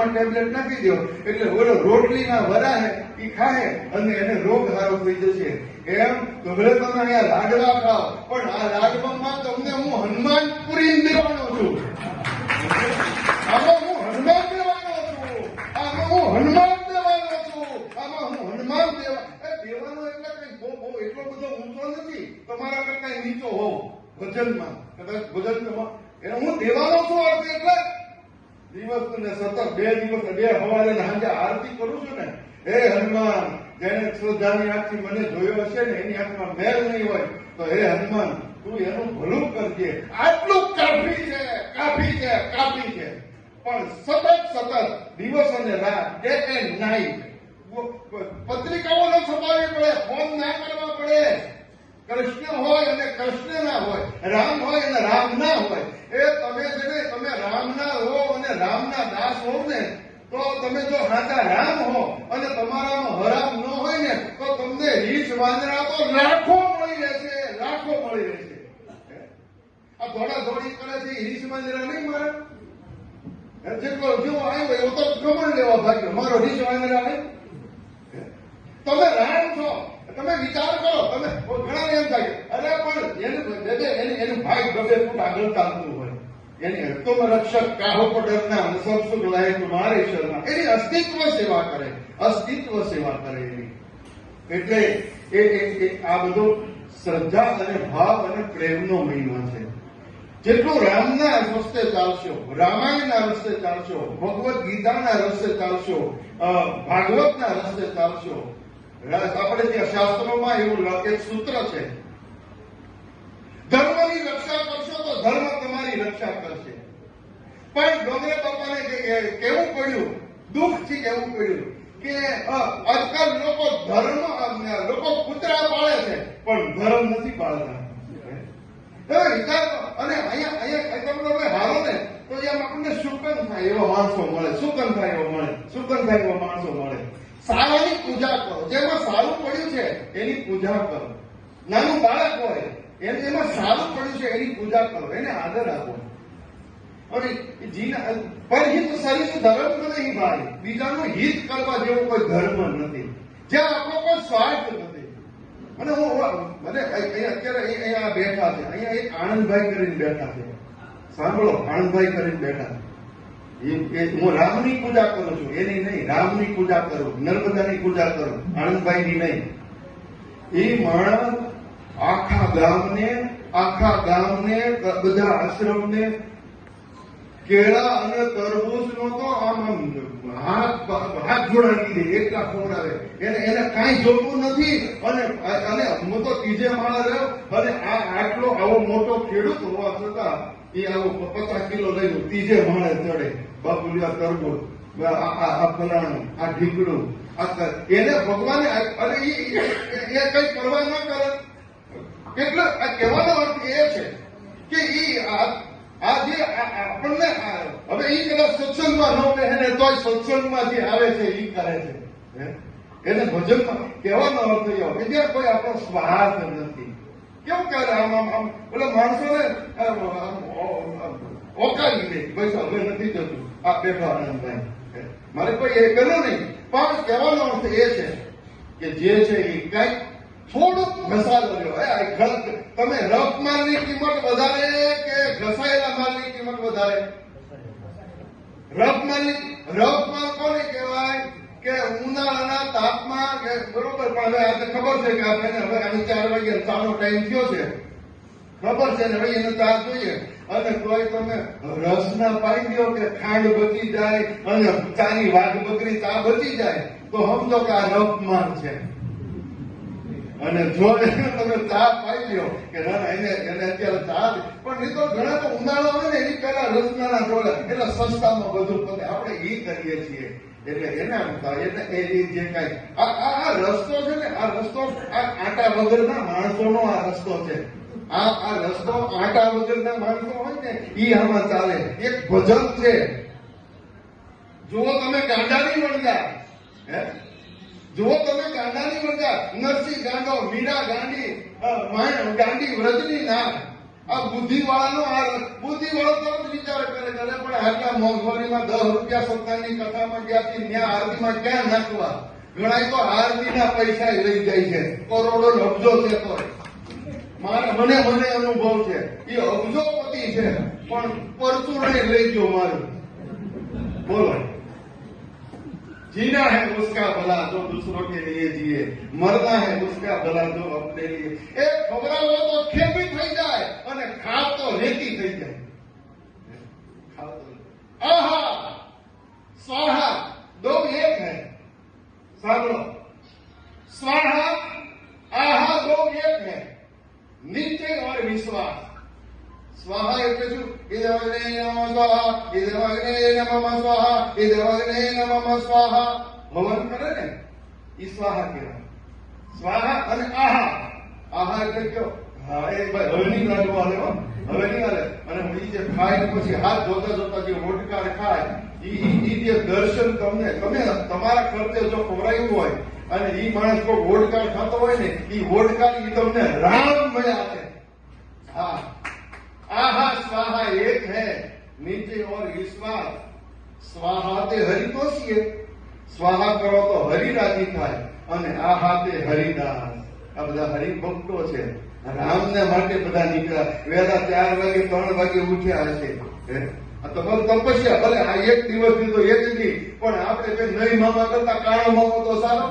Tablet નાખી દો એટલે ઓલો રોટલીના વરા હે એ ખાય અને એને રોગ સારો થઈ જશે. એમ તો ભલે તમે અહીંયા લાડવા ખાઓ, પણ આ લાડવામાં તમને હું હનુમાન પૂરી દેવાનો છું. આમાં હું હનુમાન દેવાનો છું. આમાં હું હનુમાન દેવાનો છું. આમાં હું હનુમાન દેવાનો એટલે કઈ બહુ એટલો બધો ઊંચો નથી, તમારા કરતા નીચો હોવ ભજનમાં. કદાચ ભજનમાં એને હું દેવાનો છું. અર્થ એટલે દિવસ ને સતત 2 દિવસ 2 સવારે સાંજે આરતી કરું છું ને, હે હનુમાન, જેને શ્રદ્ધાની આંખથી મને જોયો હશે ને એની આંખમાં મેલ નહીં હોય તો હે હનુમાન તું એનું ભલું કરજે. આટલું કાફી છે, કાફી છે, કાફી છે. પણ સતત દિવસ અને રાત, ડે એન્ડ નાઇટ પત્રિકાઓ ન છપાવવી પડે, ફોન ના કરવા પડે. કૃષ્ણ હોય અને કૃષ્ણ ના હોય, રામ હોય અને રામ ના હોય. એ તમે રામના હો અને રામના દાસ હો ને, તો તમે જો સાચા રામ હો અને તમારામાં હરામ ન હોય ને, તો તમને રીછ વાંદરા તો લાખો મળી રહેશે, લાખો મળી રહેશે. આ દોડા દોડી કરે છે રીછ વાંદરા નહીં મારે. જેટલો જેવો આવ્યો એવો તો ગમણ લેવા ભાગ્યો, મારો રીછ વાંદરા નહીં. તમે રામ છો, તમે વિચાર કરો. તમે ઘણા એમ થાય અરે પણ એનું ભાઈ ગમે ફૂટ આગળ ચાલતું હોય, એની હત્તોમ રક્ષક કાહો પડરના અને સબ સુખ લાયક મારે શરના, એની અસ્તિત્વ સેવા કરે, અસ્તિત્વ સેવા કરે એની. એટલે આ બધો શ્રદ્ધા અને ભાવ અને પ્રેમનો મહિમા છે. જેટલું રામના રસ્તે ચાલશો, રામાયણના રસ્તે ચાલશો, ભગવદ્ ગીતાના રસ્તે ચાલશો, ભાગવતના રસ્તે ચાલશો. આપણે ત્યાં શાસ્ત્રોમાં એવું એક સૂત્ર છે, ધર્મની રક્ષા કરશો તો ધર્મ તમારી રક્ષા કરશે. પણ ડોંગરે બાપાને કેવું પડ્યું, દુઃખથી કેવું પડ્યું કે આજકાલ લોકો કૂતરા પાળે છે પણ ધર્મ નથી પાળતા. વિચાર અને અહીંયા તમે હારો ને તો એમ આપણને સુકન થાય એવા માણસો મળે, સુકન થાય એવા માણસો મળે. સારાની પૂજા કરો, જેમાં સારું પડ્યું છે એની પૂજા કરો. નાનું બાળક હોય એમાં સારું પડ્યું છે એની પૂજા કરો, એને આદર આપો. અને પરહિત સરીસ ધર્મ નહીં ભાઈ, બીજાનું હિત કરવા જેવો કોઈ ધર્મ નથી, જ્યાં આપણો કોઈ સ્વાર્થ નથી. અને મને અત્યારે અહીંયા બેઠા છે, અહીંયા એક આનંદભાઈ કરીને બેઠા છે, સાંભળો, આનંદભાઈ કરીને બેઠા. હું રામની પૂજા કરું છું, એની નહીં, રામની પૂજા કરું, નર્મદાની પૂજા કરું, આનંદભાઈની નહીં. એ માણસ આખા ગામને બધા આશ્રમને કેળા અને તરબૂચ નો તો આમ હાથ જોડાવી દે, એટલા ખવડાવે. એને કાંઈ જોતું નથી. અને હું તો ત્રીજે માળે રહ્યો અને આવો મોટો ખેડૂત હોવા છતાં એ આવો 50 કિલો લઈને ત્રીજે માળે ચડે. બાપુલિયા તરબૂચ, આ ફલાણું, આ ઢીકડું, એને ભગવાને અને એ કઈ કરવા ના કરે. એટલે આ કહેવાનો અર્થ એ છે કે આ જે આપણને હવે એ કદાચ સત્સંગમાં ન પહેરે તોય સત્સંગમાં જે આવે છે એ કરે છે. એને ભજનમાં કહેવાનો અર્થ એવો કે જ્યાં કોઈ આપણો સ્વાર્થ નથી. કેવું કરે આમ પેલા માણસોને ઓકાવી દે, પૈસા હવે નથી જતું, આ બેઠો આનંદભાઈ, મારે કોઈ એ કર્યું નહીં. પણ કહેવાનો અર્થ એ છે કે જે છે એ કઈક થોડુંક ઘસાલો રહ્યો. તમે રફ માલની કિંમત વધારે કે ઘસાયેલા માલની કિંમત વધારે? રફ માલ કોને કહેવાય કે ઉનાળાના તાપમાં કે બરોબર. પણ હવે આજે ખબર છે કે આપણે હવે આની 4 વાગે ચાનો ટાઈમ થયો છે, ખબર છે ને, હવે એને ચા જોઈએ. અને તોય તમે રસ ના પાઈ દો કે ખાંડ બચી જાય અને ચાની વાઘ બકરી ચા બચી જાય તો સમજો કે આ રફ માલ છે. અને જો તમે ચા પાઈ લ્યો કે ના એને અત્યારે ચા, પણ નહીં તો ઘણા તો ઉનાળો હોય ને એની પહેલા રસના ઢોળે એટલે સસ્તામાં બધું તમે આપણે એ કરીએ છીએ. એટલે એના એટલે એ જે કઈ આ રસ્તો છે ને, આ રસ્તો આ આટા વગરના માણસોનો આ રસ્તો છે. આ રસ્તો આટા વગરના માણસો હોય ને એ આમાં ચાલે. એક ભજન છે, જુઓ તમે ગાંડાની વણગા, જુઓ તમે ગાંડાની વણગા, નરસિંહ ગાંડો, મીરા ગાંડી, ગાંડી વ્રજની નાક. આ બુદ્ધિવાળાનો બુદ્ધિવાળો તરત વિચાર કરે પણ આટલા મોંઘવારીમાં 10 રૂપિયા સત્તાની કથામાં ગયા ત્યાં આરતીમાં ક્યાં નાખવા? ઘણા તો આરતીના પૈસા લઈ જાય છે, કરોડો અબજો છે. તો મને અનુભવ છે, એ અબજોપતિ છે પણ પરચુરણ લઈ ગયો મારું. બોલો, जीना है उसका भला जो दूसरों के लिए जिए, मरना है उसका भला जो अपने लिए. એ ખબરાવો તો ખેપી થઈ જાય અને ખાવ તો રેતી થઈ જાય. આહા સ્વાહા દો એક है. સાંભળો, સ્વાહા આહા દો એક है. नित्य और विश्वास. स्वाहा એટલે શું? ઇદવગ્ને નમઃ સ્વાહા, ઇદવગ્ને નમઃ સ્વાહા, ઇદવગ્ને નમઃ સ્વાહા. હવન કરે ને ઈ સ્વાહા કહેવાય. સ્વાહા અને આહા. આહા એટલે કયો? હા, એ ભાઈ હવે નહીં લાગવા હાલે હો, હવે નહીં હાલે. અને ઈ જે ખાય પછી હાથ ધોતા ધોતા જે વોટકાર ખાય, ઈ જે દર્શન તમે તમારા ખર્ચે જો ખવડાવ્યું હોય અને ઈ માણસ કોઈ વોટકાર ખાતો હોય ને, ઈ વોટકાર ઈ તમને રામ મળ્યા છે. હા, आहा स्वाहा एक है, नीचे और विश्वास. स्वाहा ते हरि तोषिए, स्वाहा કરો તો હરિ રાજી થાય અને આહા તે હરિદાસ. આ બધા હરિભક્તો છે. રામને માટે બધા નીકળ્યા. વહેલા 4 વાગે 3 વાગે ઉઠ્યા હશે. આ તમારું તપસ્યા ભલે આ એક દિવસની તો એક જ નહીં, પણ આપણે કઈ નહીં મામા કરતા કાળો મામો તો સારો.